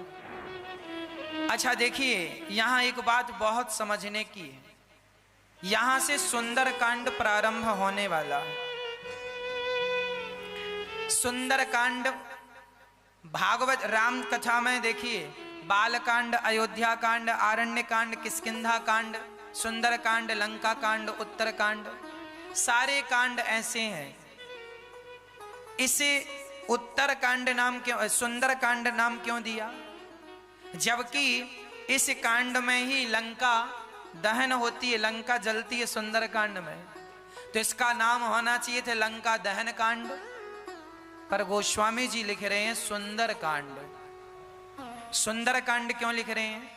अच्छा देखिए, यहां एक बात बहुत समझने की है। यहां से सुंदरकांड प्रारंभ होने वाला है। सुंदरकांड भागवत राम कथा में देखिए, बालकांड, अयोध्या कांड, आरण्य कांड, किष्किंधा कांड, सुंदरकांड, लंका कांड, उत्तरकांड, सारे कांड ऐसे हैं। इसे उत्तरकांड नाम क्यों, सुंदरकांड नाम क्यों दिया? जबकि इस कांड में ही लंका दहन होती है, लंका जलती है सुंदरकांड में, तो इसका नाम होना चाहिए थे लंका दहन कांड, पर गोस्वामी जी लिख रहे हैं सुंदरकांड। सुंदरकांड क्यों लिख रहे हैं?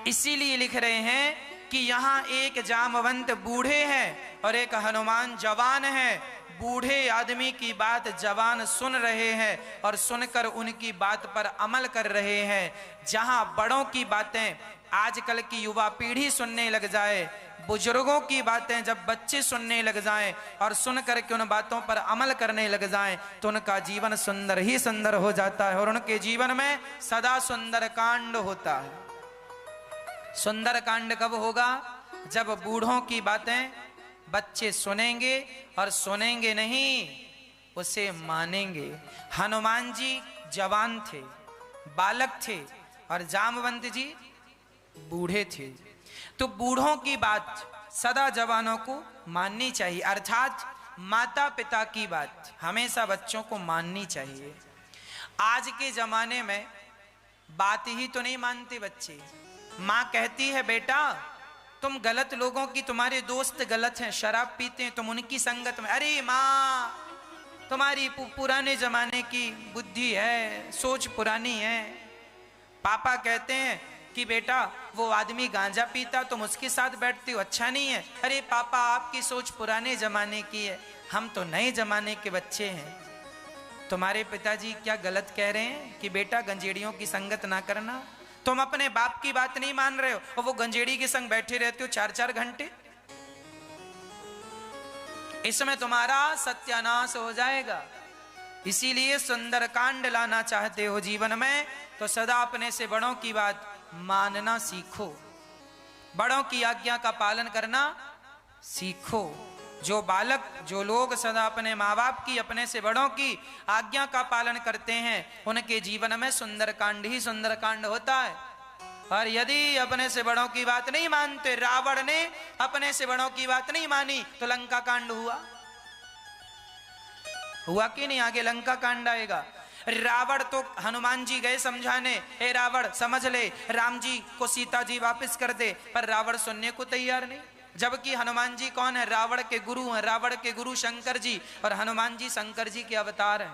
इसीलिए लिख रहे हैं कि यहां एक जामवंत बूढ़े हैं और एक हनुमान जवान है। बूढ़े आदमी की बात जवान सुन रहे हैं और सुनकर उनकी बात पर अमल कर रहे हैं। जहां बड़ों की बातें आजकल की युवा पीढ़ी सुनने लग जाए, बुजुर्गों की बातें जब बच्चे सुनने लग जाएं और सुनकर के उन बातों पर अमल करने लग जाएं, तो उनका जीवन सुंदर ही सुंदर हो जाता है और उनके जीवन में सदा सुंदर कांड होता है। सुंदर कांड कब होगा? जब बूढ़ों की बातें बच्चे सुनेंगे और सुनेंगे नहीं, उसे मानेंगे। हनुमान जी जवान थे, बालक थे और जामवंत जी बूढ़े थे। तो बूढ़ों की बात सदा जवानों को माननी चाहिए, अर्थात माता पिता की बात हमेशा बच्चों को माननी चाहिए। आज के जमाने में बात ही तो नहीं मानते बच्चे। माँ कहती है बेटा तुम गलत लोगों की, तुम्हारे दोस्त गलत हैं, शराब पीते हैं, तुम उनकी संगत में, अरे माँ तुम्हारी पुराने जमाने की बुद्धि है, सोच पुरानी है। पापा कहते हैं कि बेटा वो आदमी गांजा पीता, तुम उसके साथ बैठते हो, अच्छा नहीं है। अरे पापा आपकी सोच पुराने जमाने की है, हम तो नए जमाने के बच्चे हैं। तुम्हारे पिताजी क्या गलत कह रहे हैं कि बेटा गंजेड़ियों की संगत ना करना? तुम अपने बाप की बात नहीं मान रहे हो और वो गंजेड़ी के संग बैठे रहते हो 4-4 घंटे। इसमें तुम्हारा सत्यानाश हो जाएगा। इसीलिए सुंदरकांड लाना चाहते हो जीवन में, तो सदा अपने से बड़ों की बात मानना सीखो, बड़ों की आज्ञा का पालन करना सीखो। जो बालक, जो लोग सदा अपने माँ बाप की, अपने से बड़ों की आज्ञा का पालन करते हैं, उनके जीवन में सुंदरकांड ही सुंदरकांड होता है। और यदि अपने से बड़ों की बात नहीं मानते, रावण ने अपने से बड़ों की बात नहीं मानी, तो लंका कांड हुआ कि नहीं? आगे लंका कांड आएगा। रावण तो हनुमान जी गए समझाने, हे रावण समझ ले, राम जी को सीता जी वापस कर दे, पर रावण सुनने को तैयार नहीं। जबकि हनुमान जी कौन है? रावण के गुरु हैं। रावण के गुरु शंकर जी और हनुमान जी शंकर जी के अवतार हैं।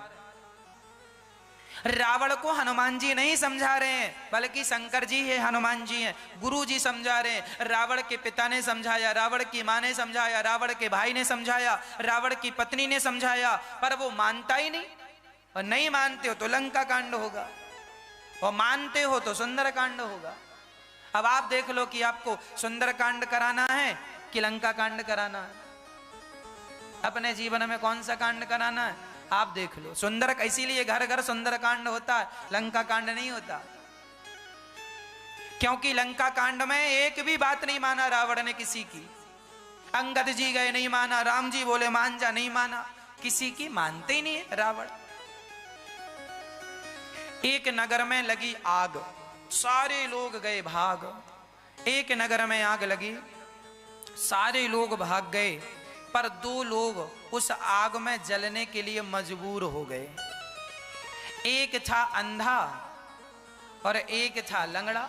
रावण को हनुमान जी नहीं समझा रहे हैं, बल्कि शंकर जी है, हनुमान जी हैं, गुरु जी समझा रहे हैं। रावण के पिता ने समझाया, रावण की माँ ने समझाया, रावण के भाई ने समझाया, रावण की पत्नी ने समझाया, पर वो मानता ही नहीं। और नहीं मानते हो तो लंका कांड होगा, और मानते हो तो सुंदर कांड होगा। अब आप देख लो कि आपको सुंदर कांड कराना है कि लंका कांड कराना है, अपने जीवन में कौन सा कांड कराना है आप देख लो। सुंदर, इसीलिए घर घर सुंदर कांड होता है, लंका कांड नहीं होता। क्योंकि लंका कांड में एक भी बात नहीं माना रावण ने किसी की। अंगद जी गए नहीं माना, राम जी बोले मान जा, नहीं माना, किसी की मानते ही नहीं है रावण। एक नगर में लगी आग, सारे लोग गए भाग। एक नगर में आग लगी, सारे लोग भाग गए, पर 2 लोग उस आग में जलने के लिए मजबूर हो गए। एक था अंधा और एक था लंगड़ा।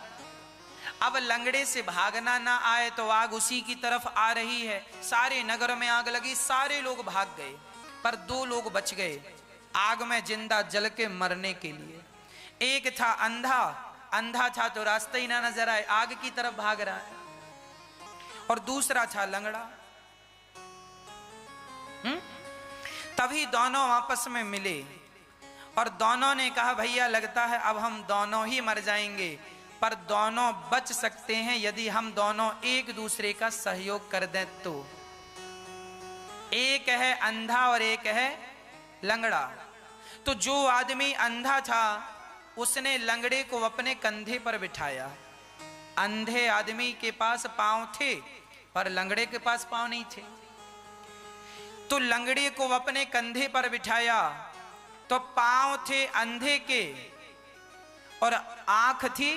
अब लंगड़े से भागना ना आए तो आग उसी की तरफ आ रही है। सारे नगर में आग लगी, सारे लोग भाग गए, पर 2 लोग बच गए आग में जिंदा जल के मरने के लिए। एक था अंधा, अंधा था तो रास्ता ही ना नजर आए, आग की तरफ भाग रहा है। और दूसरा था लंगड़ा। तभी दोनों आपस में मिले और दोनों ने कहा भैया लगता है अब हम दोनों ही मर जाएंगे, पर दोनों बच सकते हैं यदि हम दोनों एक दूसरे का सहयोग कर दें तो। एक है अंधा और एक है लंगड़ा। तो जो आदमी अंधा था उसने लंगड़े को अपने कंधे पर बिठाया। अंधे आदमी के पास पांव थे पर लंगड़े के पास पांव नहीं थे। तो लंगड़े को अपने कंधे पर बिठाया तो पांव थे अंधे के और आंख थी